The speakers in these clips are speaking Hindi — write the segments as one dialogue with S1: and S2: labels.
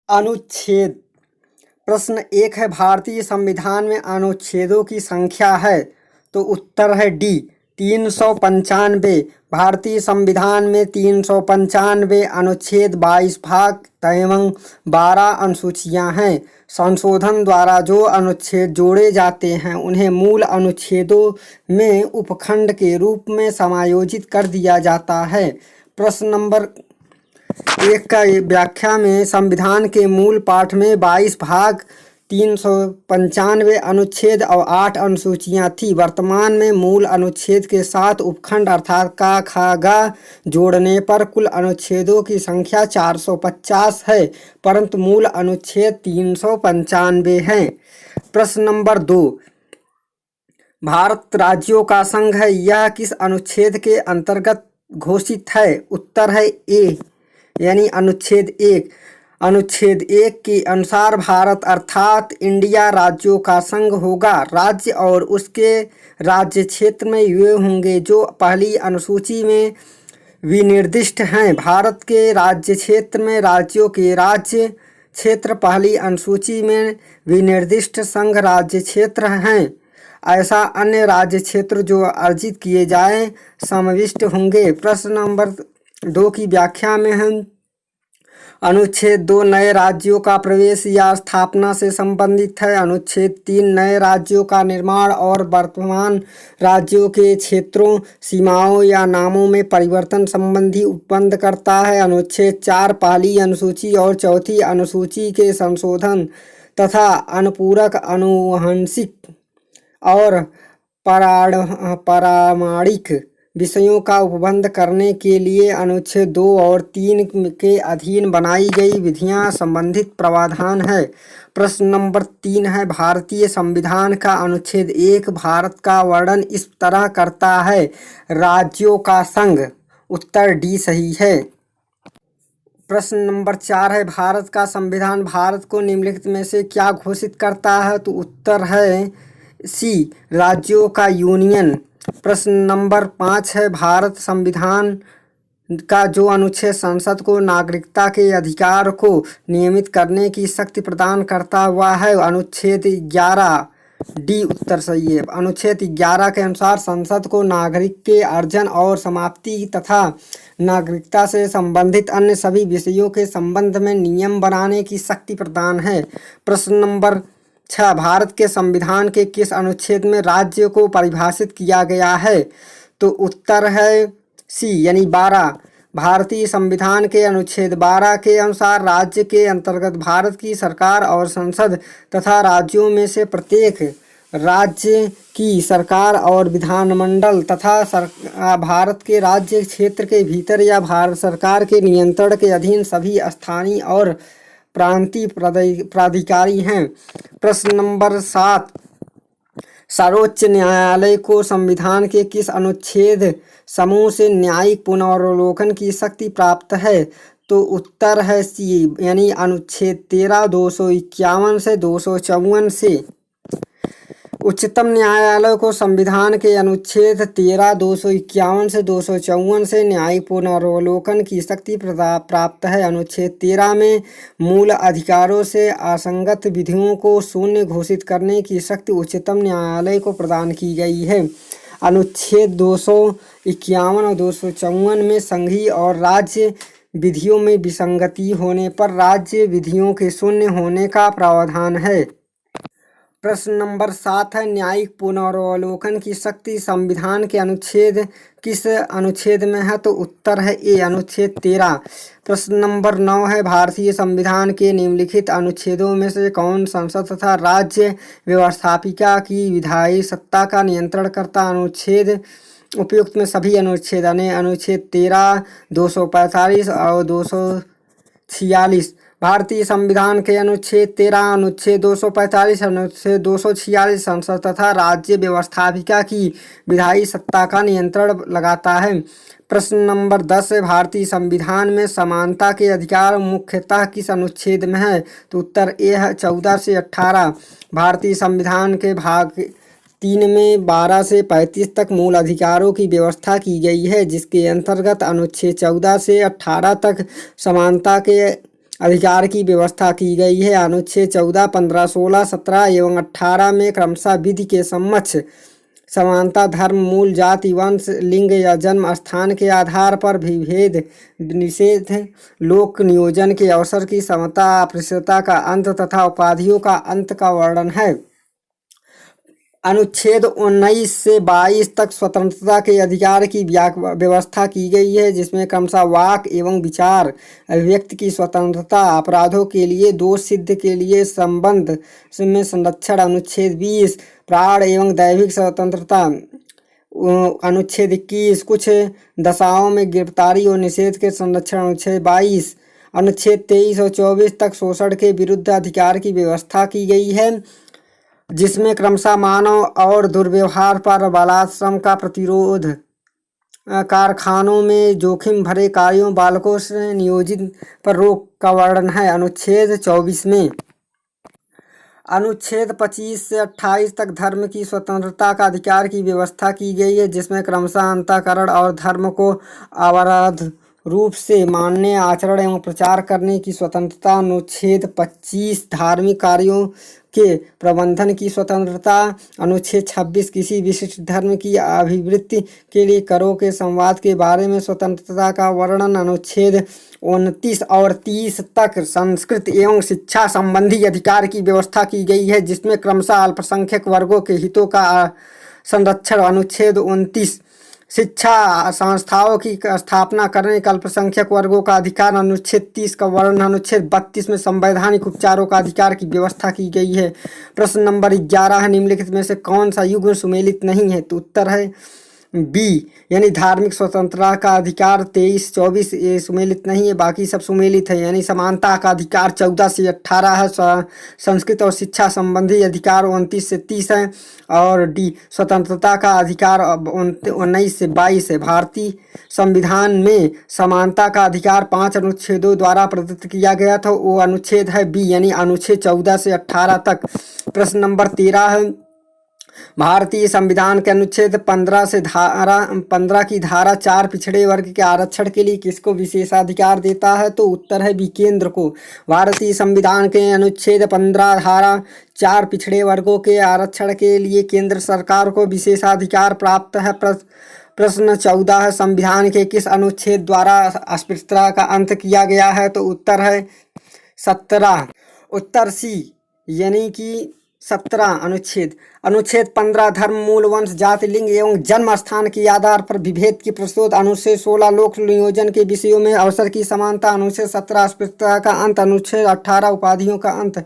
S1: अनुच्छेद। प्रश्न 1 है, भारतीय संविधान में अनुच्छेदों की संख्या है? तो उत्तर है डी 395। भारतीय संविधान में 395 अनुच्छेद, 22 भाग एवं 12 अनुसूचियां हैं। संशोधन द्वारा जो अनुच्छेद जोड़े जाते हैं उन्हें मूल अनुच्छेदों में उपखंड के रूप में समायोजित कर दिया जाता है। प्रश्न नंबर 1 का व्याख्या में संविधान के मूल पाठ में 22 भाग 395 अनुच्छेद और 8 अनुसूचियां थी। वर्तमान में मूल अनुच्छेद के साथ उपखंड अर्थात का, खा, गा जोड़ने पर कुल अनुच्छेदों की संख्या 450 है, परंतु मूल अनुच्छेद 395 है। प्रश्न नंबर 2, भारत राज्यों का संघ है, यह किस अनुच्छेद के अंतर्गत घोषित है? उत्तर है ए यानी अनुच्छेद 1। अनुच्छेद 1 के अनुसार भारत अर्थात इंडिया राज्यों का संघ होगा। राज्य और उसके राज्य क्षेत्र में वे होंगे जो पहली अनुसूची में विनिर्दिष्ट हैं। भारत के राज्य क्षेत्र में राज्यों के राज्य क्षेत्र पहली अनुसूची में विनिर्दिष्ट संघ राज्य क्षेत्र हैं। ऐसा अन्य राज्य क्षेत्र जो अर्जित किए जाएं समाविष्ट होंगे। प्रश्न नंबर 2 की व्याख्या में हम अनुच्छेद 2 नए राज्यों का प्रवेश या स्थापना से संबंधित है। अनुच्छेद 3 नए राज्यों का निर्माण और वर्तमान राज्यों के क्षेत्रों, सीमाओं या नामों में परिवर्तन संबंधी उपबंध करता है। अनुच्छेद 4 पहली अनुसूची और चौथी अनुसूची के संशोधन तथा अनुपूरक, आनुवंशिक और पारमाणिक विषयों का उपबंध करने के लिए अनुच्छेद 2 और 3 के अधीन बनाई गई विधियां संबंधित प्रावधान है। प्रश्न नंबर 3 है, भारतीय संविधान का अनुच्छेद 1 भारत का वर्णन इस तरह करता है, राज्यों का संघ। उत्तर डी सही है। प्रश्न नंबर 4 है, भारत का संविधान भारत को निम्नलिखित में से क्या घोषित करता है? तो उत्तर है सी राज्यों का यूनियन। प्रश्न नंबर 5 है, भारत संविधान का जो अनुच्छेद संसद को नागरिकता के अधिकार को नियमित करने की शक्ति प्रदान करता हुआ है? अनुच्छेद 11 डी उत्तर सही है। अनुच्छेद 11 के अनुसार संसद को नागरिक के अर्जन और समाप्ति तथा नागरिकता से संबंधित अन्य सभी विषयों के संबंध में नियम बनाने की शक्ति प्रदान है। प्रश्न नंबर 6, भारत के संविधान के किस अनुच्छेद में राज्य को परिभाषित किया गया है? तो उत्तर है सी यानी 12। भारतीय संविधान के अनुच्छेद 12 के अनुसार राज्य के अंतर्गत भारत की सरकार और संसद तथा राज्यों में से प्रत्येक राज्य की सरकार और विधानमंडल तथा भारत के राज्य क्षेत्र के भीतर या भारत सरकार के नियंत्रण के अधीन सभी स्थानीय और प्रांतीय प्राधिकारी हैं। प्रश्न नंबर 7, सर्वोच्च न्यायालय को संविधान के किस अनुच्छेद समूह से न्यायिक पुनरावलोकन की शक्ति प्राप्त है? तो उत्तर है सी यानी अनुच्छेद 13 251 से 254 से। उच्चतम न्यायालय को संविधान के अनुच्छेद 13 251 से 254 से न्यायिक पुनरावलोकन की शक्ति प्राप्त है। अनुच्छेद 13 में मूल अधिकारों से असंगत विधियों को शून्य घोषित करने की शक्ति उच्चतम न्यायालय को प्रदान की गई है। अनुच्छेद 251 और 254 में संघीय और राज्य विधियों में विसंगति होने पर राज्य विधियों के शून्य होने का प्रावधान है। प्रश्न नंबर 7 है, न्यायिक पुनरावलोकन की शक्ति संविधान के अनुच्छेद किस अनुच्छेद में है? तो उत्तर है ए अनुच्छेद 13। प्रश्न नंबर 9 है, भारतीय संविधान के निम्नलिखित अनुच्छेदों में से कौन संसद तथा राज्य व्यवस्थापिका की विधायी सत्ता का नियंत्रण करता? अनुच्छेद उपयुक्त में सभी अनुच्छेद अनुच्छेद 13 245 और 246। भारतीय संविधान के अनुच्छेद 13, अनुच्छेद 245, अनुच्छेद 246 संसद तथा राज्य व्यवस्थापिका की विधायी सत्ता का नियंत्रण लगाता है। प्रश्न नंबर 10 है, भारतीय संविधान में समानता के अधिकार मुख्यतः किस अनुच्छेद में है? तो उत्तर ए है 14 से 18। भारतीय संविधान के भाग 3 में 12 से 35 तक मूल अधिकारों की व्यवस्था की गई है, जिसके अंतर्गत अनुच्छेद 14 से 18 तक समानता के अधिकार की व्यवस्था की गई है। अनुच्छेद 14, 15, 16, 17 एवं 18 में क्रमशः विधि के समक्ष समानता, धर्म, मूल, जाति, वंश, लिंग या जन्म स्थान के आधार पर विभेद निषेध, लोक नियोजन के अवसर की समता, अस्पृश्यता का अंत तथा उपाधियों का अंत का वर्णन है। अनुच्छेद 19 से 22 तक स्वतंत्रता के अधिकार की व्यवस्था की गई है, जिसमें क्रमशः वाक एवं विचार, अभिव्यक्ति की स्वतंत्रता, अपराधों के लिए दोष सिद्ध के लिए संबंध में संरक्षण। अनुच्छेद 20 प्राण एवं दैविक स्वतंत्रता। अनुच्छेद 21 कुछ दशाओं में गिरफ्तारी और निषेध के संरक्षण। अनुच्छेद 22 अनुच्छेद 23 और 24 तक शोषण के विरुद्ध अधिकार की व्यवस्था की गई है, जिसमें क्रमशः मानव और दुर्व्यवहार पर बालाश्रम का प्रतिरोध, कारखानों में जोखिम भरे कार्यों, बालकों से नियोजित पर रोक का वर्णन है। अनुच्छेद 24 में अनुच्छेद 25 से 28 तक धर्म की स्वतंत्रता का अधिकार की व्यवस्था की गई है, जिसमें क्रमशः अंतःकरण और धर्म को अवैध रूप से मानने, आचरण एवं प्रचार करने की स्वतंत्रता। अनुच्छेद 25 धार्मिक कार्यों के प्रबंधन की स्वतंत्रता। अनुच्छेद 26 किसी विशिष्ट धर्म की अभिवृद्धि के लिए करों के संवाद के बारे में स्वतंत्रता का वर्णन। अनुच्छेद 29 और 30 तक संस्कृत एवं शिक्षा संबंधी अधिकार की व्यवस्था की गई है, जिसमें क्रमशः अल्पसंख्यक वर्गों के हितों का संरक्षण। अनुच्छेद 29 शिक्षा संस्थाओं की स्थापना करने का अल्पसंख्यक वर्गों का अधिकार। अनुच्छेद 30 का वर्णन। अनुच्छेद 32 में संवैधानिक उपचारों का अधिकार की व्यवस्था की गई है। प्रश्न नंबर 11 है, निम्नलिखित में से कौन सा युग्म सुमेलित नहीं है? तो उत्तर है बी, यानी धार्मिक स्वतंत्रता का अधिकार 23, 24 ये सुमेलित नहीं है, बाकी सब सुमेलित है। यानी समानता का अधिकार 14 से 18 है। संस्कृत और शिक्षा संबंधी अधिकार 29 से 30 है। और डी, स्वतंत्रता का अधिकार 19 से 22 है। भारतीय संविधान में समानता का अधिकार 5 अनुच्छेदों द्वारा प्रदत्त किया गया था, वो अनुच्छेद है बी, यानी अनुच्छेद 14 से 18 तक। प्रश्न नंबर 13 है, भारतीय संविधान के अनुच्छेद 15 की धारा 4 पिछड़े वर्ग के आरक्षण के लिए किसको विशेषाधिकार देता है? तो उत्तर है बी, केंद्र को। भारतीय संविधान के अनुच्छेद 15 धारा 4 पिछड़े वर्गों के आरक्षण के लिए केंद्र सरकार को विशेषाधिकार प्राप्त है। प्रश्न 14 है, संविधान के किस अनुच्छेद द्वारा अस्पृश्यता का अंत किया गया है? तो उत्तर है 17, उत्तर सी, यानी कि 17 अनुच्छेद। अनुच्छेद 15 धर्म, मूल, वंश, जाति, लिंग एवं जन्म स्थान के आधार पर विभेद की प्रतिरोध। अनुच्छेद 16 लोक नियोजन के विषयों में अवसर की समानता। अनुच्छेद 17 अस्पृश्यता का अंत। अनुच्छेद 18 उपाधियों का अंत।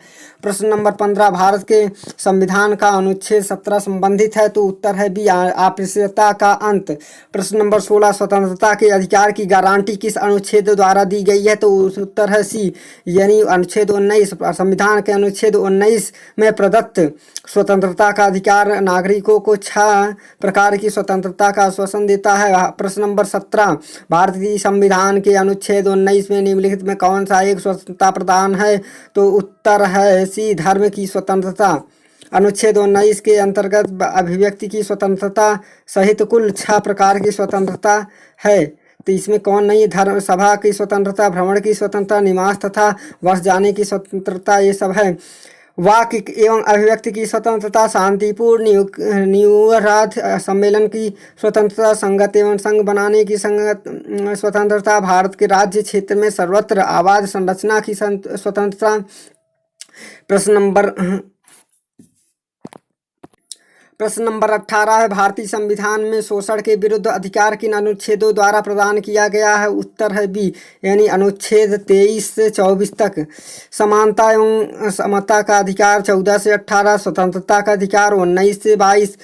S1: प्रश्न नंबर 15 भारत के संविधान का अनुच्छेद 17 संबंधित है, तो उत्तर है बी, अस्पृश्यता का अंत। प्रश्न नंबर 16 स्वतंत्रता के अधिकार की गारंटी किस अनुच्छेद द्वारा दी गई है? तो उत्तर है सी, यानी अनुच्छेद 19। संविधान के अनुच्छेद 19 में प्रदत्त स्वतंत्रता का अधिकार नागरिकों को 6 प्रकार की स्वतंत्रता का आश्वासन देता है। प्रश्न नंबर 17 भारतीय संविधान के अनुच्छेद 19 में निम्नलिखित में कौन सा एक स्वतंत्रता प्रदान है? तो उत्तर है सी, धर्म की स्वतंत्रता। अनुच्छेद 19 के अंतर्गत अभिव्यक्ति की स्वतंत्रता सहित कुल 6 प्रकार की स्वतंत्रता है। तो इसमें कौन नहीं? धर्म सभा की स्वतंत्रता, भ्रमण की स्वतंत्रता, निवास तथा वर्ष जाने की स्वतंत्रता, ये सब है। वाक एवं अभिव्यक्ति की स्वतंत्रता, शांतिपूर्ण निरपराध सम्मेलन की स्वतंत्रता, संगत एवं संघ बनाने की संगत स्वतंत्रता, भारत के राज्य क्षेत्र में सर्वत्र आवाज संरचना की स्वतंत्रता। प्रश्न नंबर 18 है, भारतीय संविधान में शोषण के विरुद्ध अधिकार किन अनुच्छेदों द्वारा प्रदान किया गया है? उत्तर है बी, यानी अनुच्छेद 23 से 24 तक। समानता एवं समता का अधिकार 14 से 18, स्वतंत्रता का अधिकार 19 से 22,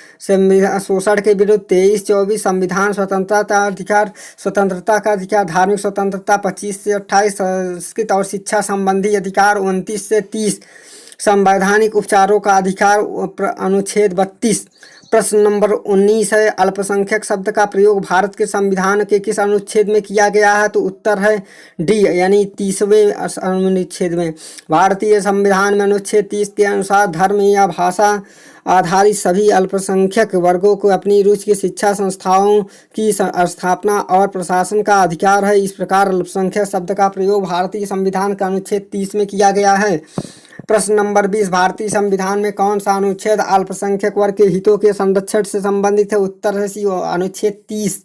S1: शोषण के विरुद्ध 23, 24, संविधान स्वतंत्रता अधिकार, स्वतंत्रता का अधिकार, धार्मिक स्वतंत्रता 25 से 28, संस्कृत और शिक्षा संबंधी अधिकार 29 से 30, संवैधानिक उपचारों का अधिकार अनुच्छेद 32। प्रश्न नंबर 19 है, अल्पसंख्यक शब्द का प्रयोग भारत के संविधान के किस अनुच्छेद में किया गया है? तो उत्तर है डी, यानी 30वें अनुच्छेद में। भारतीय संविधान में अनुच्छेद 30 के अनुसार धर्म या भाषा आधारित सभी अल्पसंख्यक वर्गों को अपनी रुचि की शिक्षा संस्थाओं की स्थापना और प्रशासन का अधिकार है। इस प्रकार अल्पसंख्यक शब्द का प्रयोग भारतीय संविधान का अनुच्छेद 30 में किया गया है। प्रश्न नंबर 20, भारतीय संविधान में कौन सा अनुच्छेद अल्पसंख्यक वर्ग के हितों के संरक्षण से संबंधित है? उत्तर है सी, अनुच्छेद 30।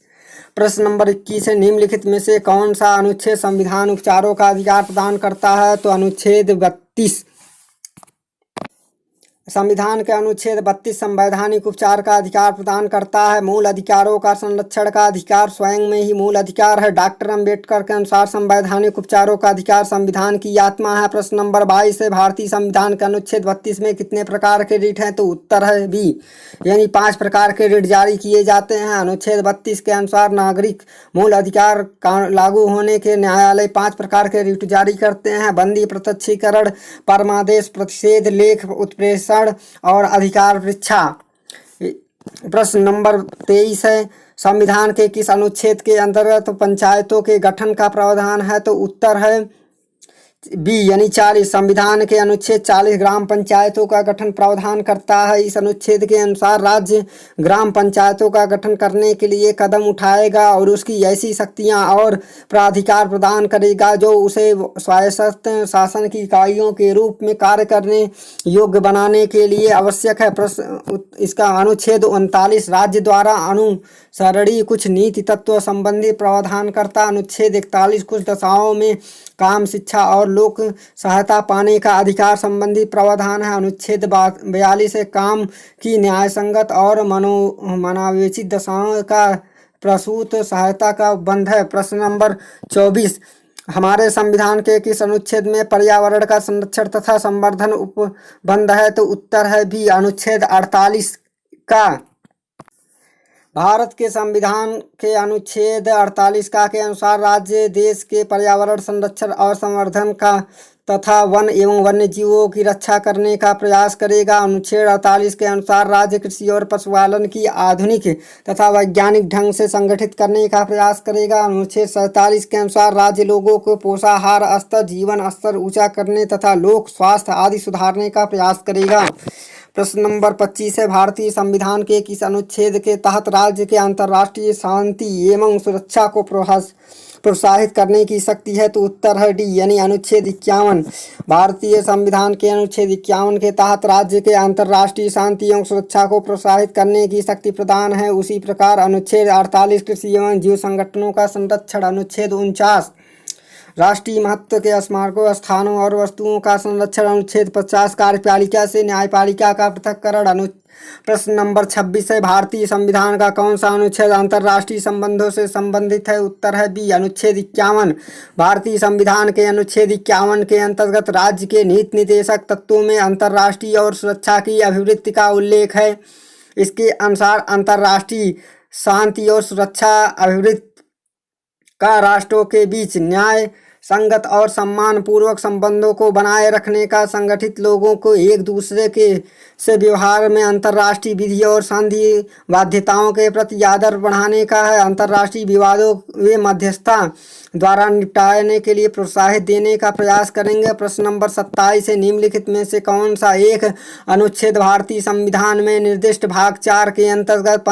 S1: प्रश्न नंबर 21 है, निम्नलिखित में से कौन सा अनुच्छेद संविधान उपचारों का अधिकार प्रदान करता है? तो अनुच्छेद 32। संविधान के अनुच्छेद 32 संवैधानिक उपचार का अधिकार प्रदान करता है। मूल अधिकारों का संरक्षण का अधिकार स्वयं में ही मूल अधिकार है। डॉक्टर अंबेडकर के अनुसार संवैधानिक उपचारों का अधिकार संविधान की आत्मा है। प्रश्न नंबर 22 है, भारतीय संविधान के अनुच्छेद 32 में कितने प्रकार के रिट हैं? तो उत्तर है बी, यानी 5 प्रकार के रिट जारी किए जाते हैं। अनुच्छेद 32 के अनुसार नागरिक मूल अधिकार लागू होने के न्यायालय 5 प्रकार के रिट जारी करते हैं: बंदी, प्रत्यक्षीकरण, परमादेश, प्रतिषेध, लेख उत्प्रेषण और अधिकार परीक्षा। प्रश्न नंबर 23 है, संविधान के किस अनुच्छेद के अंतर्गत पंचायतों के गठन का प्रावधान है? तो उत्तर है बी, यानी 40। संविधान के अनुच्छेद 40 ग्राम पंचायतों का गठन प्रावधान करता है। इस अनुच्छेद के अनुसार राज्य ग्राम पंचायतों का गठन करने के लिए कदम उठाएगा और उसकी ऐसी शक्तियां और प्राधिकार प्रदान करेगा जो उसे स्वायत्त शासन की इकाइयों के रूप में कार्य करने योग्य बनाने के लिए आवश्यक है। इसका अनुच्छेद 39 राज्य द्वारा अनुसरणीय कुछ नीति तत्व संबंधी प्रावधान करता। अनुच्छेद 41 कुछ दशाओं में काम, शिक्षा और लोक सहायता पाने का अधिकार संबंधी प्रावधान है। अनुच्छेद 42 है, काम की न्यायसंगत और मनावेचित दशाओं का प्रसूत सहायता का बंध है। प्रश्न नंबर 24, हमारे संविधान के किस अनुच्छेद में पर्यावरण का संरक्षण तथा संवर्धन उपबंध है? तो उत्तर है बी, अनुच्छेद 48 का। भारत के संविधान के अनुच्छेद 48 का के अनुसार राज्य देश के पर्यावरण संरक्षण और संवर्धन का तथा वन एवं वन्य जीवों की रक्षा करने का प्रयास करेगा। अनुच्छेद 48 के अनुसार राज्य कृषि और पशुपालन की आधुनिक तथा वैज्ञानिक ढंग से संगठित करने का प्रयास करेगा। अनुच्छेद 47 के अनुसार राज्य लोगों को पोषाहार स्तर, जीवन स्तर ऊंचा करने तथा लोक स्वास्थ्य आदि सुधारने का प्रयास करेगा। प्रश्न नंबर 25 है, भारतीय संविधान के किस अनुच्छेद के तहत राज्य के अंतर्राष्ट्रीय शांति एवं सुरक्षा को प्रोत्साहित करने की शक्ति है? तो उत्तर है डी, यानी अनुच्छेद 51। भारतीय संविधान के अनुच्छेद 51 के तहत राज्य के अंतर्राष्ट्रीय शांति एवं सुरक्षा को प्रोत्साहित करने की शक्ति प्रदान है। उसी प्रकार अनुच्छेद 48 कृषि एवं जीव संगठनों का संरक्षण। अनुच्छेद 49 राष्ट्रीय महत्व के स्मारकों, स्थानों और वस्तुओं का संरक्षण। अनुच्छेद 50 कार्यपालिका से न्यायपालिका का पृथक्करण। प्रश्न नंबर 26 है, भारतीय संविधान का कौन सा अनुच्छेद अंतर्राष्ट्रीय संबंधों से संबंधित है? उत्तर है बी, अनुच्छेद 51। भारतीय संविधान के अनुच्छेद 51 के अंतर्गत राज्य के नीति निर्देशक तत्वों में अंतर्राष्ट्रीय और सुरक्षा की अभिवृद्धि का उल्लेख है। इसके अनुसार अंतर्राष्ट्रीय शांति और सुरक्षा अभिवृद्धि का राष्ट्रों के बीच न्याय संगत और सम्मान पूर्वक संबंधों को बनाए रखने का, संगठित लोगों को एक दूसरे के से व्यवहार में अंतर्राष्ट्रीय विधि और संधि बाध्यताओं के प्रति आदर बढ़ाने का है। अंतर्राष्ट्रीय विवादों वे मध्यस्थता द्वारा निपटाने के लिए प्रोत्साहित देने का प्रयास करेंगे। प्रश्न नंबर 27 है, निम्नलिखित में से कौन सा एक अनुच्छेद भारतीय संविधान में निर्दिष्ट भाग 4 के अंतर्गत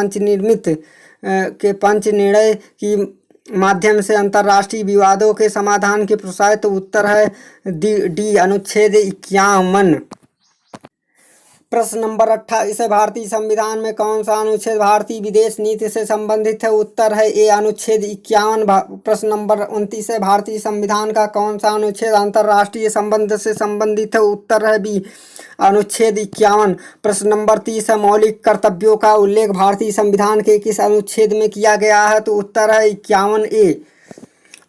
S1: पंच निर्णय की माध्यम से अंतर्राष्ट्रीय विवादों के समाधान की प्रोत्साहित? तो उत्तर है डी, अनुच्छेद 51। प्रश्न नंबर 28 है, भारतीय संविधान में कौन सा अनुच्छेद भारतीय विदेश नीति से संबंधित है? उत्तर है ए, अनुच्छेद 51। प्रश्न नंबर 29 है, भारतीय संविधान का कौन सा अनुच्छेद अंतर्राष्ट्रीय संबंध से संबंधित है? उत्तर है बी, अनुच्छेद 51। प्रश्न नंबर 30 है, मौलिक कर्तव्यों का उल्लेख भारतीय संविधान के किस अनुच्छेद में किया गया है? तो उत्तर है 51 ए।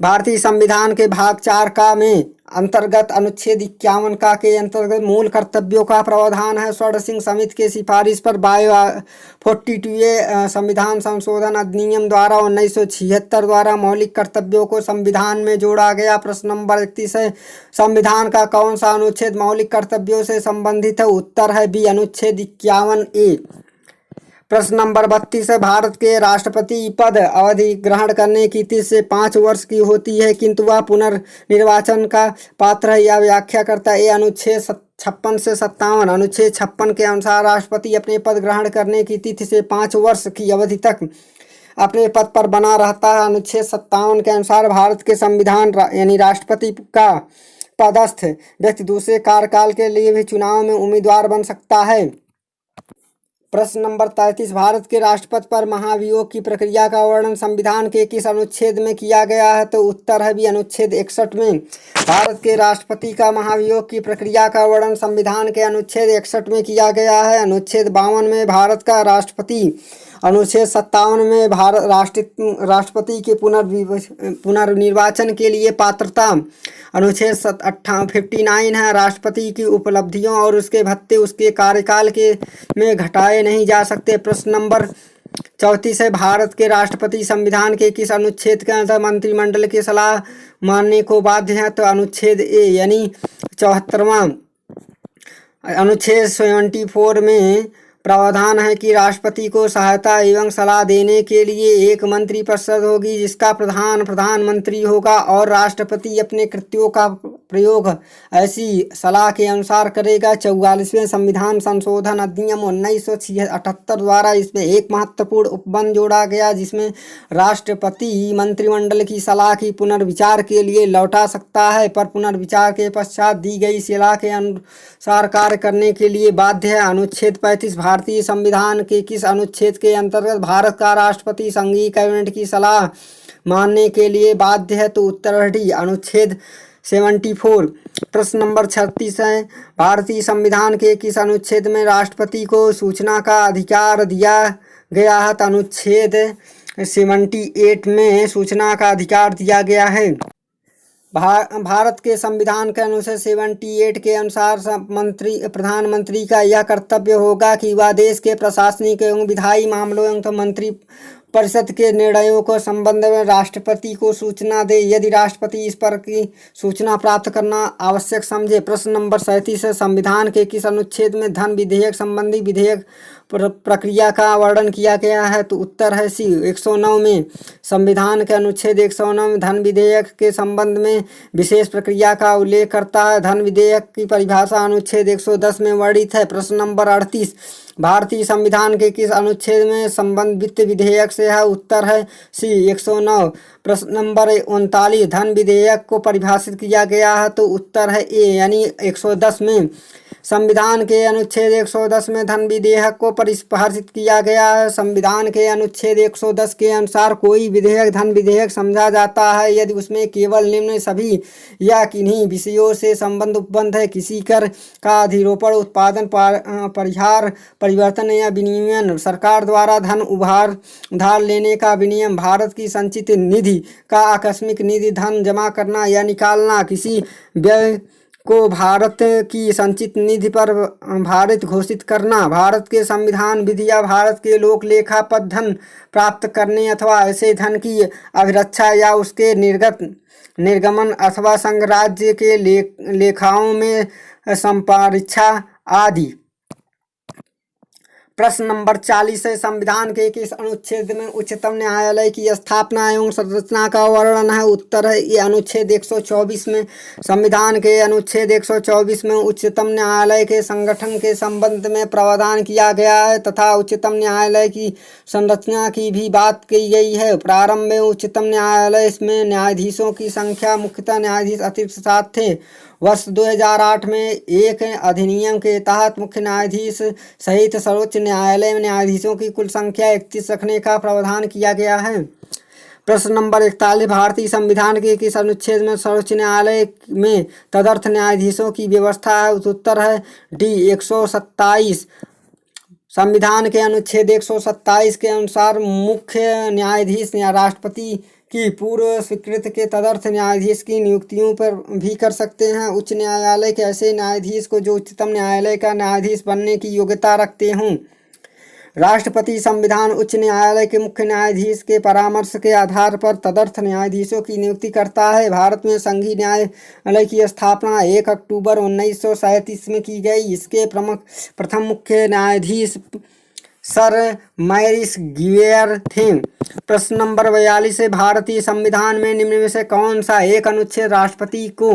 S1: भारतीय संविधान के भाग 4 का में अंतर्गत अनुच्छेद 51 का के अंतर्गत मूल कर्तव्यों का प्रावधान है। स्वर्ण सिंह समिति के सिफारिश पर 42वें संविधान संशोधन अधिनियम द्वारा 1976 द्वारा मौलिक कर्तव्यों को संविधान में जोड़ा गया। प्रश्न नंबर 31 है, संविधान का कौन सा अनुच्छेद मौलिक कर्तव्यों से संबंधित है? उत्तर है बी, अनुच्छेद 51 ए। प्रश्न नंबर 32 है, भारत के राष्ट्रपति पद अवधि ग्रहण करने की 30 से 5 वर्ष की होती है, किंतु वह पुनर्निर्वाचन का पात्र है। यह व्याख्या करता है। अनुच्छेद 56 से 57। अनुच्छेद 56 के अनुसार राष्ट्रपति अपने पद ग्रहण करने की तिथि से 5 वर्ष की अवधि तक अपने पद पर बना रहता है। अनुच्छेद 57 के अनुसार भारत के संविधान यानी राष्ट्रपति का पदस्थ व्यक्ति दूसरे कार्यकाल के लिए भी चुनाव में उम्मीदवार बन सकता है। प्रश्न नंबर 33, भारत के राष्ट्रपति पर महाभियोग की प्रक्रिया का वर्णन संविधान के किस अनुच्छेद में किया गया है? तो उत्तर है भी अनुच्छेद 61 में। भारत के राष्ट्रपति का महाभियोग की प्रक्रिया का वर्णन संविधान के अनुच्छेद 61 में किया गया है। अनुच्छेद 52 में भारत का राष्ट्रपति, अनुच्छेद 57 में राष्ट्रपति के पुनर्निर्वाचन के लिए पात्रता, अनुच्छेद 59 है राष्ट्रपति की उपलब्धियों और उसके भत्ते उसके कार्यकाल के में घटाए नहीं जा सकते। प्रश्न नंबर 34 है, भारत के राष्ट्रपति संविधान के किस अनुच्छेद के अंतर्गत मंत्रिमंडल की सलाह मानने को बाध्य है? तो अनुच्छेद ए यानी 74वां। अनुच्छेद 74 में प्रावधान है कि राष्ट्रपति को सहायता एवं सलाह देने के लिए एक मंत्रिपरिषद होगी जिसका प्रधानमंत्री होगा और राष्ट्रपति अपने कृत्यों का प्रयोग ऐसी सलाह के अनुसार करेगा। 44वें संविधान संशोधन अधिनियम 1978 द्वारा इसमें एक महत्वपूर्ण उपबंध जोड़ा गया जिसमें राष्ट्रपति मंत्रिमंडल की सलाह की पुनर्विचार के लिए लौटा सकता है, पर पुनर्विचार के पश्चात दी गई सलाह के अनुसार कार्य करने के लिए बाध्य है। अनुच्छेद 35, भारतीय संविधान के किस अनुच्छेद के अंतर्गत भारत का राष्ट्रपति संघीय कैबिनेट की सलाह मानने के लिए बाध्य है? तो उत्तर है डी अनुच्छेद 74। प्रश्न नंबर 36 है, भारतीय संविधान के किस अनुच्छेद में राष्ट्रपति को सूचना का अधिकार दिया गया है? तो अनुच्छेद 78 में सूचना का अधिकार दिया गया है। भारत के संविधान के अनुच्छेद 78 के अनुसार प्रधानमंत्री का यह कर्तव्य होगा कि वह देश के प्रशासनिक एवं विधायी मामलों एवं मंत्री परिषद के निर्णयों को संबंध में राष्ट्रपति को सूचना दे यदि राष्ट्रपति इस पर की सूचना प्राप्त करना आवश्यक समझे। प्रश्न नंबर 37 है, संविधान के किस अनुच्छेद में धन विधेयक संबंधी विधेयक प्रक्रिया का वर्णन किया गया है? तो उत्तर है सी 109 में। संविधान के अनुच्छेद 109 में धन विधेयक के संबंध में विशेष प्रक्रिया का उल्लेख करता है। धन विधेयक की परिभाषा अनुच्छेद 110 में वर्णित है। प्रश्न नंबर 38, भारतीय संविधान के किस अनुच्छेद में संबंध वित्त विधेयक से है? उत्तर है सी 109। प्रश्न नंबर 39, धन विधेयक को परिभाषित किया गया है? तो उत्तर है ए यानी 110 में। संविधान के अनुच्छेद 110 में धन विधेयक को परिभाषित किया गया है। संविधान के अनुच्छेद 110 के अनुसार कोई विधेयक धन विधेयक समझा जाता है यदि उसमें केवल निम्न सभी या किन्हीं विषयों से संबंध उपबंध है: किसी कर का अधिरोपण, उत्पादन, परिहार, परिवर्तन या विनियमन, सरकार द्वारा धन उधार लेने का विनियम, भारत की संचित निधि का आकस्मिक निधि धन जमा करना या निकालना, किसी व्यय को भारत की संचित निधि पर भारित घोषित करना, भारत के संविधान विधि या भारत के लोक लेखा पद धन प्राप्त करने अथवा ऐसे धन की अभिरक्षा या उसके निर्गमन अथवा संघ राज्य के लेखाओं में संपारीक्षा आदि। प्रश्न नंबर 40 है, संविधान के किस अनुच्छेद में उच्चतम न्यायालय की स्थापना एवं संरचना का वर्णन है? उत्तर है ये अनुच्छेद 124 में। संविधान के अनुच्छेद 124 में उच्चतम न्यायालय के संगठन के संबंध में प्रावधान किया गया है तथा उच्चतम न्यायालय की संरचना की भी बात की गई है। प्रारंभ में उच्चतम न्यायालय में न्यायाधीशों की संख्या मुख्यतः न्यायाधीश अतिरिक्त 7 थे। वर्ष 2008 में एक अधिनियम के तहत मुख्य न्यायाधीश सहित सर्वोच्च न्यायालय में न्यायाधीशों की कुल संख्या 31 रखने का प्रावधान किया गया है। प्रश्न नंबर 41, भारतीय संविधान के किस अनुच्छेद में सर्वोच्च न्यायालय में तदर्थ न्यायाधीशों की व्यवस्था है? उत्तर है डी 127। संविधान के अनुच्छेद 127 के अनुसार मुख्य न्यायाधीश राष्ट्रपति की पूर्व स्वीकृत के तदर्थ न्यायाधीश की नियुक्तियों पर भी कर सकते हैं। उच्च न्यायालय के ऐसे न्यायाधीश को जो उच्चतम न्यायालय का न्यायाधीश बनने की योग्यता रखते हों। राष्ट्रपति संविधान उच्च न्यायालय के मुख्य न्यायाधीश के परामर्श के आधार पर तदर्थ न्यायाधीशों की नियुक्ति करता है। भारत में संघीय न्यायालय की स्थापना 1 अक्टूबर 1937 में की गई। इसके प्रथम मुख्य न्यायाधीश सर मैरिस गिवेर थे। प्रश्न नंबर 42 है, भारतीय संविधान में निम्न में से कौन सा एक अनुच्छेद राष्ट्रपति को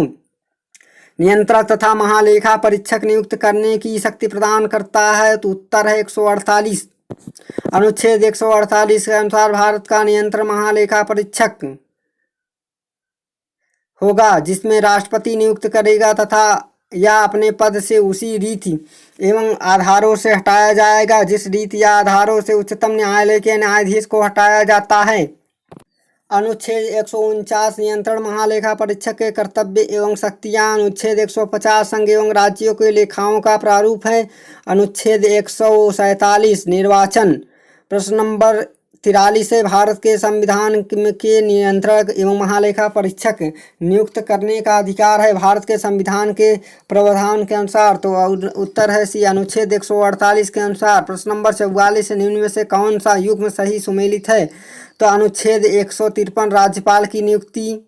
S1: नियंत्रक तथा महालेखा परीक्षक नियुक्त करने की शक्ति प्रदान करता है? तो उत्तर है 148। अनुच्छेद 148 के अनुसार भारत का नियंत्रण महालेखा परीक्षक होगा, जिसमें राष्ट्रपति नियुक्त करेगा तथा या अपने पद से उसी रीति एवं आधारों से हटाया जाएगा जिस रीति या आधारों से उच्चतम न्यायालय के न्यायाधीश को हटाया जाता है। अनुच्छेद 149 नियंत्रण महालेखा परीक्षक के कर्तव्य एवं शक्तियाँ। अनुच्छेद 150 संघ एवं राज्यों के लेखाओं का प्रारूप है। अनुच्छेद 147 निर्वाचन। प्रश्न नंबर 43 है, भारत के संविधान के नियंत्रक एवं महालेखा परीक्षक नियुक्त करने का अधिकार है भारत के संविधान के प्रावधान के अनुसार? तो उत्तर है सी, अनुच्छेद 148 के अनुसार। प्रश्न नंबर 44 निम्न में से कौन सा युग्म सही सुमेलित है? तो अनुच्छेद 153 राज्यपाल की नियुक्ति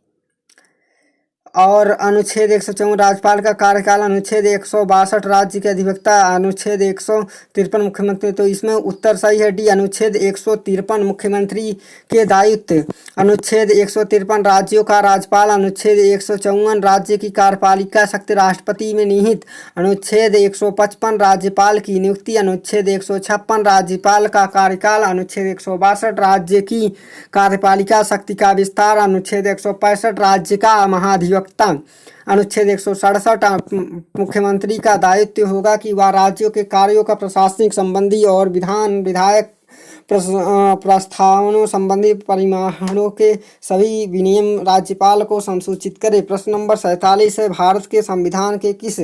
S1: और अनुच्छेद 154 राज्यपाल का कार्यकाल, अनुच्छेद 162 राज्य के अधिवक्ता, अनुच्छेद 153 मुख्यमंत्री। तो इसमें उत्तर सही है डी, अनुच्छेद 153 मुख्यमंत्री के दायित्व, अनुच्छेद 153 राज्यों का राज्यपाल, अनुच्छेद 154 राज्य की कार्यपालिका शक्ति राष्ट्रपति में निहित, अनुच्छेद 155 राज्यपाल की नियुक्ति, अनुच्छेद 156 राज्यपाल का कार्यकाल, अनुच्छेद 162 राज्य की कार्यपालिका शक्ति का विस्तार, अनुच्छेद 165 राज्य का महाधिवक्ता, अनुच्छेद 167 मुख्यमंत्री का दायित्व होगा कि वह राज्यों के कार्यों का प्रशासनिक संबंधी और विधायक प्रस्तावनों संबंधी परिमाणों के सभी विनियम राज्यपाल को संसूचित करे। प्रश्न नंबर 47 है, भारत के संविधान के किस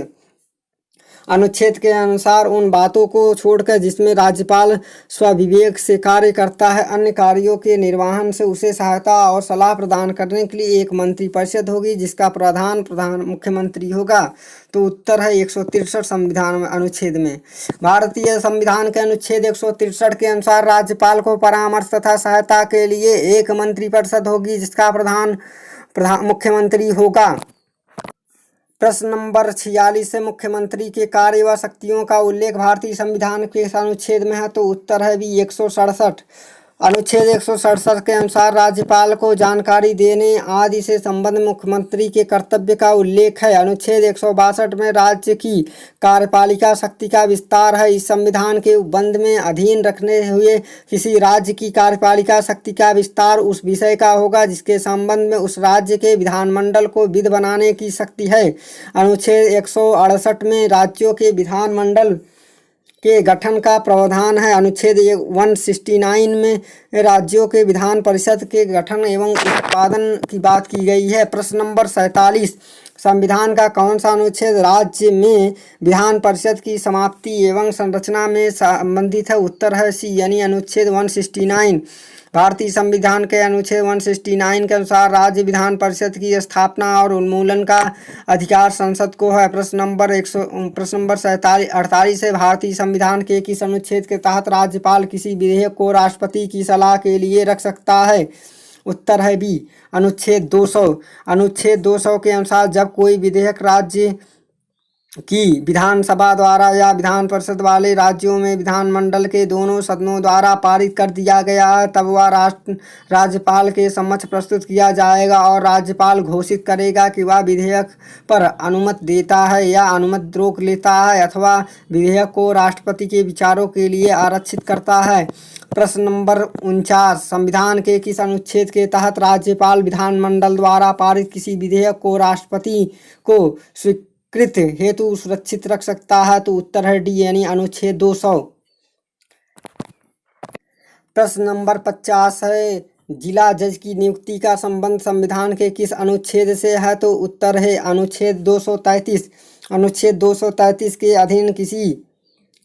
S1: अनुच्छेद के अनुसार उन बातों को छोड़कर जिसमें राज्यपाल स्वविवेक से कार्य करता है, अन्य कार्यों के निर्वहन से उसे सहायता और सलाह प्रदान करने के लिए एक मंत्रिपरिषद होगी जिसका प्रधान मुख्यमंत्री होगा? तो उत्तर है 163 संविधान में अनुच्छेद में। भारतीय संविधान के अनुच्छेद 163 के अनुसार राज्यपाल को परामर्श तथा सहायता के लिए एक मंत्रिपरिषद होगी जिसका प्रधान मुख्यमंत्री होगा। प्रश्न नंबर 46 से मुख्यमंत्री के कार्य व शक्तियों का उल्लेख भारतीय संविधान के अनुच्छेद में है? तो उत्तर है भी 167। अनुच्छेद 167 के अनुसार राज्यपाल को जानकारी देने आदि से संबंध मुख्यमंत्री के कर्तव्य का उल्लेख है। अनुच्छेद 162 में राज्य की कार्यपालिका शक्ति का विस्तार है। इस संविधान के उपबंध में अधीन रखने हुए किसी राज्य की कार्यपालिका शक्ति का विस्तार उस विषय का होगा जिसके संबंध में उस राज्य के विधानमंडल को विधि बनाने की शक्ति है। अनुच्छेद 168 में राज्यों के विधानमंडल के गठन का प्रावधान है। अनुच्छेद 169 में राज्यों के विधान परिषद के गठन एवं उत्पादन की बात की गई है। प्रश्न नंबर 47, संविधान का कौन सा अनुच्छेद राज्य में विधान परिषद की समाप्ति एवं संरचना में संबंधित है? उत्तर है सी, यानी अनुच्छेद 169। भारतीय संविधान के अनुच्छेद 169 के अनुसार राज्य विधान परिषद की स्थापना और उन्मूलन का अधिकार संसद को है। प्रश्न नंबर 48 है, भारतीय संविधान के किस अनुच्छेद के तहत राज्यपाल किसी विधेयक को राष्ट्रपति की सलाह के लिए रख सकता है? उत्तर है बी, अनुच्छेद 200। अनुच्छेद 200 के अनुसार जब कोई विधेयक राज्य की विधानसभा द्वारा या विधान परिषद वाले राज्यों में विधानमंडल के दोनों सदनों द्वारा पारित कर दिया गया है तब वह राज्यपाल के समक्ष प्रस्तुत किया जाएगा और राज्यपाल घोषित करेगा कि वह विधेयक पर अनुमति देता है या अनुमति रोक लेता है अथवा विधेयक को राष्ट्रपति के विचारों के लिए आरक्षित करता है। प्रश्न नंबर 49, संविधान के किस अनुच्छेद के तहत राज्यपाल विधानमंडल द्वारा पारित किसी विधेयक को राष्ट्रपति को स्वीकृत हेतु सुरक्षित रख सकता है? तो उत्तर है डी, यानी अनुच्छेद 200। प्रश्न नंबर 50 है, जिला जज की नियुक्ति का संबंध संविधान के किस अनुच्छेद से है? तो उत्तर है अनुच्छेद 233। अनुच्छेद 233 के अधीन किसी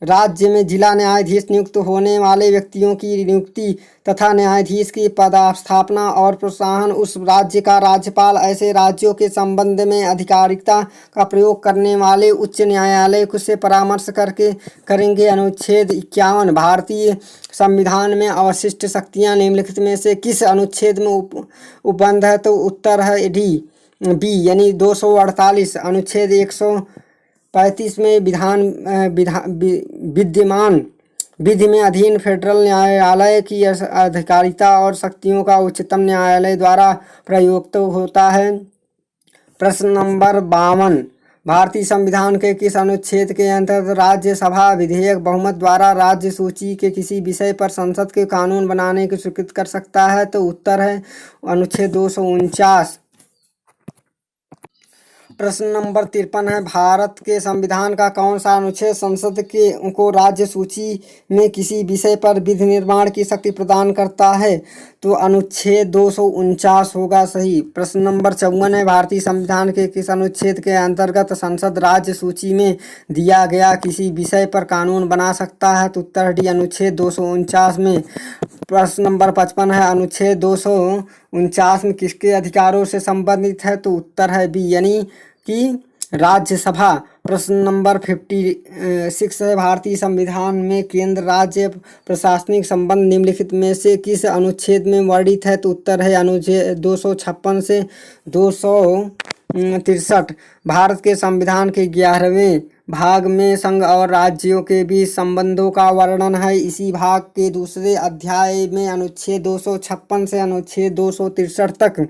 S1: राज्य में जिला न्यायाधीश नियुक्त होने वाले व्यक्तियों की नियुक्ति तथा न्यायाधीश की पदस्थापना और प्रोत्साहन उस राज्य का राज्यपाल ऐसे राज्यों के संबंध में अधिकारिकता का प्रयोग करने वाले उच्च न्यायालय से परामर्श करके करेंगे। अनुच्छेद 51, भारतीय संविधान में अवशिष्ट शक्तियाँ निम्नलिखित में से किस अनुच्छेद में उपबंध है? तो उत्तर है डी, बी, यानी 248। अनुच्छेद 135 में विद्यमान विधि में अधीन फेडरल न्यायालय की अधिकारिता और शक्तियों का उच्चतम न्यायालय द्वारा प्रयुक्त होता है। प्रश्न नंबर 52, भारतीय संविधान के किस अनुच्छेद के अंतर्गत राज्यसभा विधेयक बहुमत द्वारा राज्य सूची के किसी विषय पर संसद के कानून बनाने की स्वीकृत कर सकता है? तो उत्तर है अनुच्छेद 249। प्रश्न नंबर 53 है, भारत के संविधान का कौन सा अनुच्छेद संसद को राज्य सूची में किसी विषय पर विधि निर्माण की शक्ति प्रदान करता है? तो अनुच्छेद 249 होगा सही। प्रश्न नंबर 54 है, भारतीय संविधान के किस अनुच्छेद के अंतर्गत संसद राज्य सूची में दिया गया किसी विषय पर कानून बना सकता है? तो उत्तर डी अनुच्छेद 249 में। प्रश्न नंबर 55 है, अनुच्छेद 249 में किसके अधिकारों से संबंधित है? तो उत्तर है बी यानी कि राज्यसभा। प्रश्न नंबर 56 है, भारतीय संविधान में केंद्र राज्य प्रशासनिक संबंध निम्नलिखित में से किस अनुच्छेद में वर्णित है? तो उत्तर है अनुच्छेद 256 से 263। भारत के संविधान के 11वें भाग में संघ और राज्यों के बीच संबंधों का वर्णन है। इसी भाग के दूसरे अध्याय में अनुच्छेद 256 से अनुच्छेद 263 तक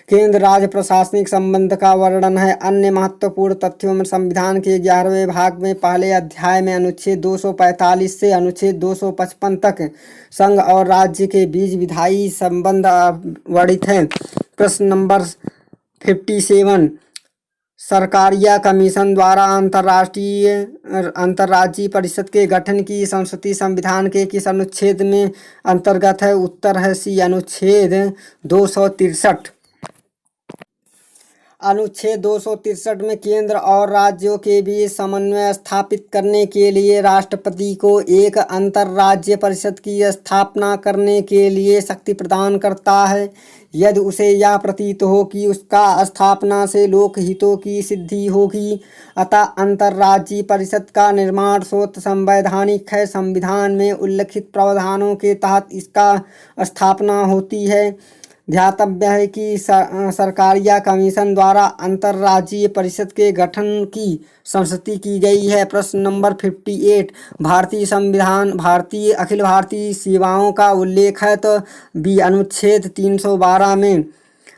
S1: केंद्र राज्य प्रशासनिक संबंध का वर्णन है। अन्य महत्वपूर्ण तथ्यों में संविधान के 11वें भाग में पहले अध्याय में अनुच्छेद 245 से अनुच्छेद 255 तक संघ और राज्य के बीच विधायी संबंध वर्णित है। प्रश्न नंबर 57, सरकारिया कमीशन द्वारा अंतर्राज्यीय परिषद के गठन की संस्तुति संविधान के किस अनुच्छेद में अंतर्गत है? उत्तर है सी अनुच्छेद 263। अनुच्छेद 263 में केंद्र और राज्यों के बीच समन्वय स्थापित करने के लिए राष्ट्रपति को एक अंतर्राज्यीय परिषद की स्थापना करने के लिए शक्ति प्रदान करता है यदि उसे यह प्रतीत हो कि उसका स्थापना से लोक हितों की सिद्धि होगी। अतः अंतर्राज्यीय परिषद का निर्माण स्वतः संवैधानिक है। संविधान में उल्लिखित प्रावधानों के तहत इसका स्थापना होती है। ध्यातव्य है कि सरकारिया कमीशन द्वारा अंतर्राज्यीय परिषद के गठन की संस्तुति की गई है। प्रश्न नंबर 58, भारतीय अखिल भारतीय सेवाओं का उल्लेख है? तो बी अनुच्छेद 312 में।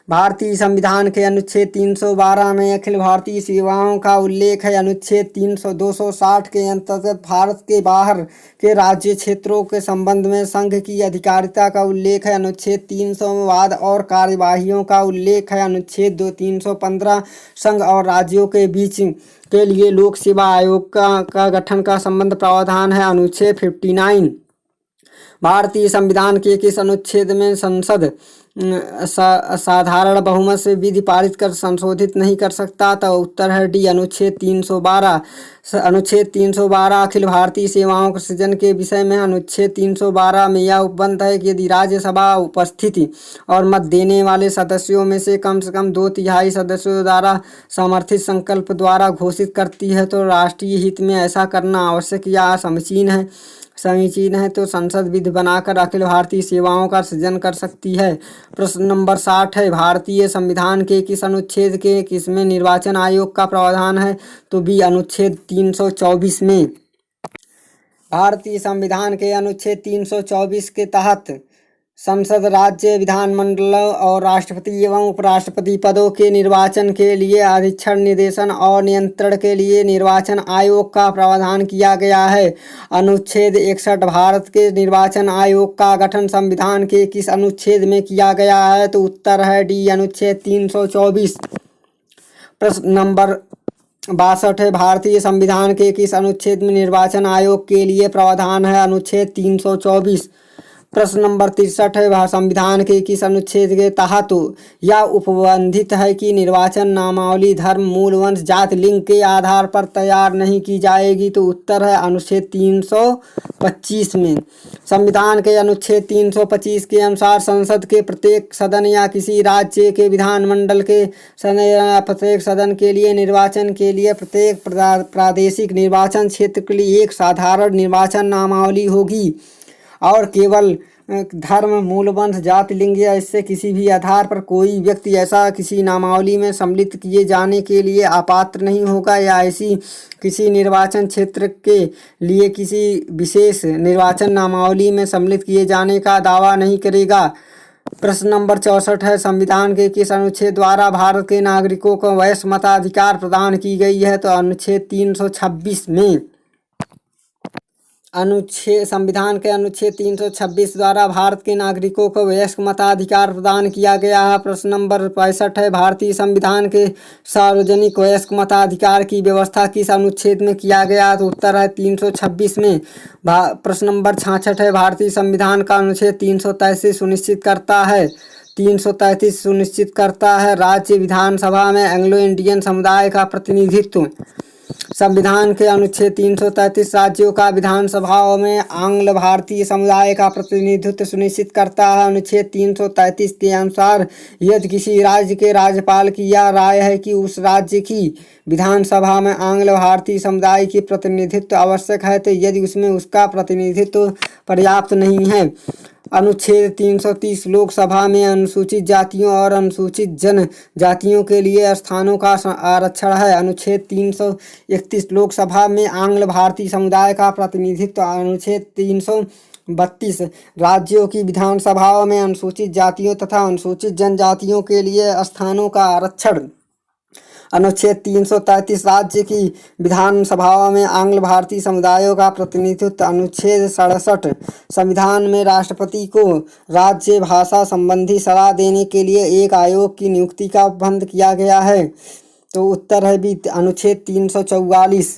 S1: भारतीय संविधान के अनुच्छेद 312 में अखिल भारतीय सेवाओं का उल्लेख है। अनुच्छेद 260 के अंतर्गत भारत के बाहर के राज्य क्षेत्रों के संबंध में संघ की अधिकारिता का उल्लेख है। अनुच्छेद 300 में वाद और कार्यवाहियों का उल्लेख है। अनुच्छेद 315 संघ और राज्यों के बीच के लिए लोक सेवा आयोग का गठन का संबंध प्रावधान है। अनुच्छेद 59, भारतीय संविधान के किस अनुच्छेद में संसद साधारण बहुमत से विधि पारित कर संशोधित नहीं कर सकता? तो उत्तर है डी अनुच्छेद 312। अनुच्छेद 312 अखिल भारतीय सेवाओं के सृजन के विषय में। अनुच्छेद 312 में यह उपबंध है कि यदि राज्यसभा उपस्थिति और मत देने वाले सदस्यों में से कम 2/3 सदस्यों द्वारा समर्थित संकल्प द्वारा घोषित करती है तो राष्ट्रीय हित में ऐसा करना आवश्यक या समीचीन है तो संसद विधि बनाकर अखिल भारतीय सेवाओं का सृजन कर सकती है। प्रश्न नंबर 60 है, भारतीय संविधान के किस अनुच्छेद के किसमें निर्वाचन आयोग का प्रावधान है? तो बी अनुच्छेद 324 में। भारतीय संविधान के अनुच्छेद 324 के तहत संसद, राज्य विधानमंडल और राष्ट्रपति एवं उपराष्ट्रपति पदों के निर्वाचन के लिए अधीक्षण, निर्देशन और नियंत्रण के लिए निर्वाचन आयोग का प्रावधान किया गया है। अनुच्छेद 61, भारत के निर्वाचन आयोग का गठन संविधान के किस अनुच्छेद में किया गया है? तो उत्तर है डी अनुच्छेद 324। प्रश्न नंबर 62 है, भारतीय संविधान के किस अनुच्छेद में निर्वाचन आयोग के लिए प्रावधान है? अनुच्छेद 324। प्रश्न नंबर 63 है, संविधान के किस अनुच्छेद के तहत यह उपबंधित है कि निर्वाचन नामावली धर्म, मूल वंश, जाति, लिंग के आधार पर तैयार नहीं की जाएगी? तो उत्तर है अनुच्छेद 325 में। संविधान के अनुच्छेद 325 के अनुसार संसद के प्रत्येक सदन या किसी राज्य के विधानमंडल के प्रत्येक सदन के लिए निर्वाचन के लिए प्रत्येक प्रादेशिक निर्वाचन क्षेत्र के लिए एक साधारण निर्वाचन नामावली होगी और केवल धर्म, मूलवंश, जाति, लिंग या इससे किसी भी आधार पर कोई व्यक्ति ऐसा किसी नामावली में सम्मिलित किए जाने के लिए अपात्र नहीं होगा या ऐसी किसी निर्वाचन क्षेत्र के लिए किसी विशेष निर्वाचन नामावली में सम्मिलित किए जाने का दावा नहीं करेगा। प्रश्न नंबर 64 है, संविधान के किस अनुच्छेद द्वारा भारत के नागरिकों को वयस्क मताधिकार प्रदान की गई है? तो अनुच्छेद 326 में संविधान के अनुच्छेद 326 द्वारा भारत के नागरिकों को वयस्क मताधिकार प्रदान किया गया है। प्रश्न नंबर 65 है, भारतीय संविधान के सार्वजनिक वयस्क मताधिकार की व्यवस्था किस अनुच्छेद में किया गया? तो उत्तर है 326 में। प्रश्न नंबर 66 है, भारतीय संविधान का अनुच्छेद 333 सुनिश्चित करता है 333 सुनिश्चित करता है राज्य विधानसभा में एंग्लो इंडियन समुदाय का प्रतिनिधित्व। संविधान के अनुच्छेद 333 राज्यों का विधानसभाओं में आंग्ल भारतीय समुदाय का प्रतिनिधित्व सुनिश्चित करता है। अनुच्छेद 333 के अनुसार यदि किसी राज्य के राज्यपाल की यह राय है कि उस राज्य की विधानसभा में आंग्ल भारतीय समुदाय की प्रतिनिधित्व आवश्यक है, तो यदि उसमें उसका प्रतिनिधित्व पर्याप्त नहीं है। अनुच्छेद 330 लोकसभा में अनुसूचित जातियों और अनुसूचित जनजातियों के लिए स्थानों का आरक्षण है। अनुच्छेद 331 लोकसभा में आंग्ल भारतीय समुदाय का प्रतिनिधित्व। अनुच्छेद 332 राज्यों की विधानसभाओं में अनुसूचित जातियों तथा अनुसूचित जनजातियों के लिए स्थानों का आरक्षण। अनुच्छेद 333 राज्य की विधानसभाओं में आंग्ल भारतीय समुदायों का प्रतिनिधित्व। अनुच्छेद 67 संविधान में राष्ट्रपति को राज्य भाषा संबंधी सलाह देने के लिए एक आयोग की नियुक्ति का उपबंध किया गया है। तो उत्तर है भी अनुच्छेद 344।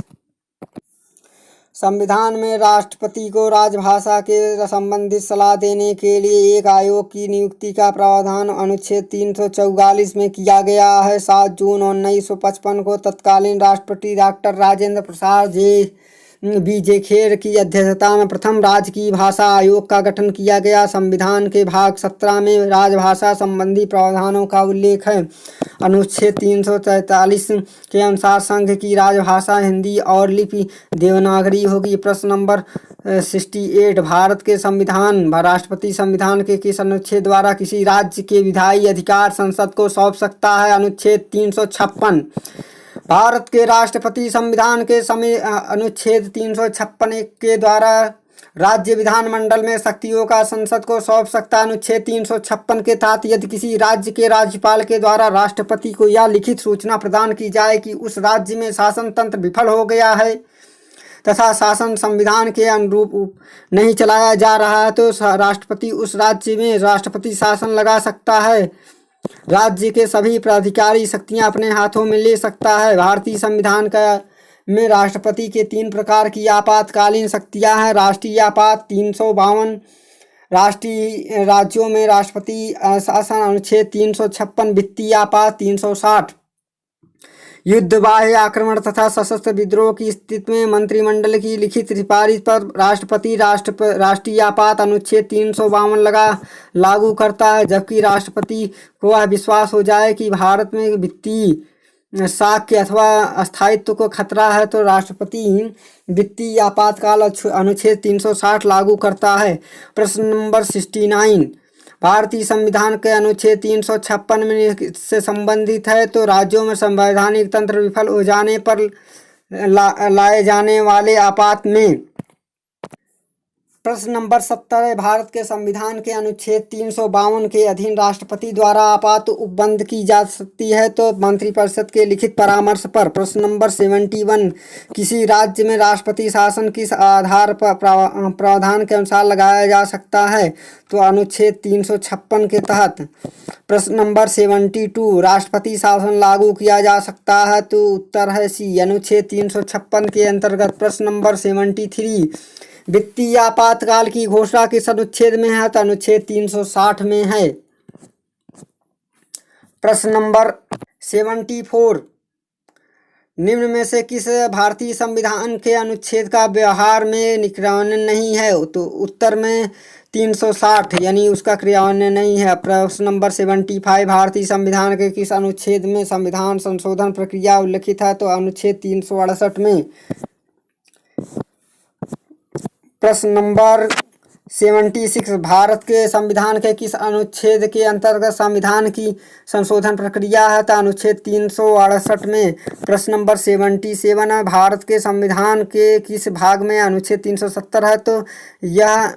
S1: संविधान में राष्ट्रपति को राजभाषा के संबंधित सलाह देने के लिए एक आयोग की नियुक्ति का प्रावधान अनुच्छेद 344 में किया गया है। 7 जून 1955 को तत्कालीन राष्ट्रपति डॉक्टर राजेंद्र प्रसाद जे खेर की अध्यक्षता में प्रथम राजकीय भाषा आयोग का गठन किया गया। संविधान के भाग 17 में राजभाषा संबंधी प्रावधानों का उल्लेख है। अनुच्छेद 343 के अनुसार संघ की राजभाषा हिंदी और लिपि देवनागरी होगी। प्रश्न नंबर 68 भारत के संविधान राष्ट्रपति संविधान के किस अनुच्छेद द्वारा किसी राज्य के विधायी अधिकार संसद को सौंप सकता है? अनुच्छेद 356। भारत के राष्ट्रपति संविधान के समय अनुच्छेद 356 के द्वारा राज्य विधानमंडल में शक्तियों का संसद को सौंप सकता है। अनुच्छेद 356 के तहत यदि किसी राज्य के राज्यपाल के द्वारा राष्ट्रपति को यह लिखित सूचना प्रदान की जाए कि उस राज्य में शासन तंत्र विफल हो गया है तथा शासन संविधान के अनुरूप नहीं चलाया जा रहा है, तो राष्ट्रपति उस राज्य में राष्ट्रपति शासन लगा सकता है। राज्य के सभी प्राधिकारी शक्तियां अपने हाथों में ले सकता है। भारतीय संविधान में राष्ट्रपति के 3 प्रकार की आपातकालीन शक्तियां हैं। राष्ट्रीय आपात 352 राष्ट्रीय राज्यों में राष्ट्रपति शासन। अनुच्छेद 356 वित्तीय आपात 360 युद्ध, बाह्य आक्रमण तथा सशस्त्र विद्रोह की स्थिति में मंत्रिमंडल की लिखित सिफारिश पर राष्ट्रपति राष्ट्रीय आपात अनुच्छेद 352 लागू करता है। जबकि राष्ट्रपति को यह विश्वास हो जाए कि भारत में वित्तीय साख अथवा अस्थायित्व को खतरा है, तो राष्ट्रपति वित्तीय आपातकाल अनुच्छेद 360 लागू करता है। प्रश्न नंबर 69 भारतीय संविधान के अनुच्छेद 356 में से संबंधित है। तो राज्यों में संवैधानिक तंत्र विफल हो जाने पर लाए जाने वाले आपात में। प्रश्न नंबर 70 है, भारत के संविधान के अनुच्छेद 352 के अधीन राष्ट्रपति द्वारा आपात उपबंध की जा सकती है तो मंत्रिपरिषद के लिखित परामर्श पर। प्रश्न नंबर 71 किसी राज्य में राष्ट्रपति शासन किस आधार पर प्रावधान के अनुसार लगाया जा सकता है? तो अनुच्छेद 356 के तहत। प्रश्न नंबर 72 राष्ट्रपति शासन लागू किया जा सकता है? तो उत्तर है सी, अनुच्छेद 356 के अंतर्गत। प्रश्न नंबर 73 वित्तीय आपातकाल की घोषणा किस अनुच्छेद में है? तो अनुच्छेद 360 में है। प्रश्न नंबर 74 निम्न में से किस भारतीय संविधान के अनुच्छेद का व्यवहार में क्रियान्वयन नहीं है? तो उत्तर में 360 यानी उसका क्रियान्वयन नहीं है। प्रश्न नंबर 75 भारतीय संविधान के किस अनुच्छेद में संविधान संशोधन प्रक्रिया उल्लिखित है? तो अनुच्छेद 368 में। प्रश्न नंबर 76 भारत के संविधान के किस अनुच्छेद के अंतर्गत संविधान की संशोधन प्रक्रिया है? तो अनुच्छेद 368 में। प्रश्न नंबर 77 है, भारत के संविधान के किस भाग में अनुच्छेद 370 है? तो यह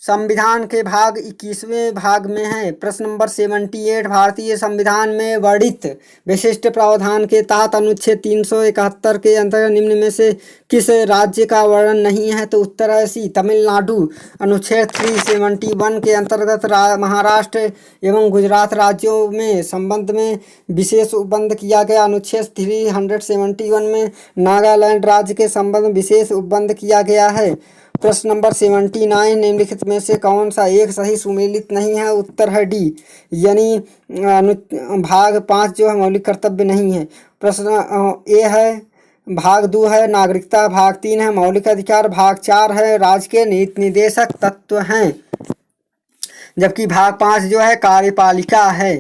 S1: संविधान के भाग 21वें भाग में है। प्रश्न नंबर 78, भारतीय संविधान में वर्णित विशिष्ट प्रावधान के तहत अनुच्छेद 371 के अंतर्गत निम्न में से किस राज्य का वर्णन नहीं है? तो उत्तर है सी, तमिलनाडु। अनुच्छेद 371 के अंतर्गत महाराष्ट्र एवं गुजरात राज्यों में संबंध में विशेष उपबंध किया गया। अनुच्छेद 371 में नागालैंड राज्य के संबंध में विशेष उपबंध किया गया है। प्रश्न नंबर 79, निम्नलिखित में से कौन सा एक सही सुमेलित नहीं है? उत्तर है डी, यानी भाग 5 जो है मौलिक कर्तव्य नहीं है। प्रश्न ए है, भाग 2 है नागरिकता, भाग 3 है मौलिक अधिकार, भाग 4 है राज्य के नीति निर्देशक तत्व हैं, जबकि भाग 5 जो है कार्यपालिका है।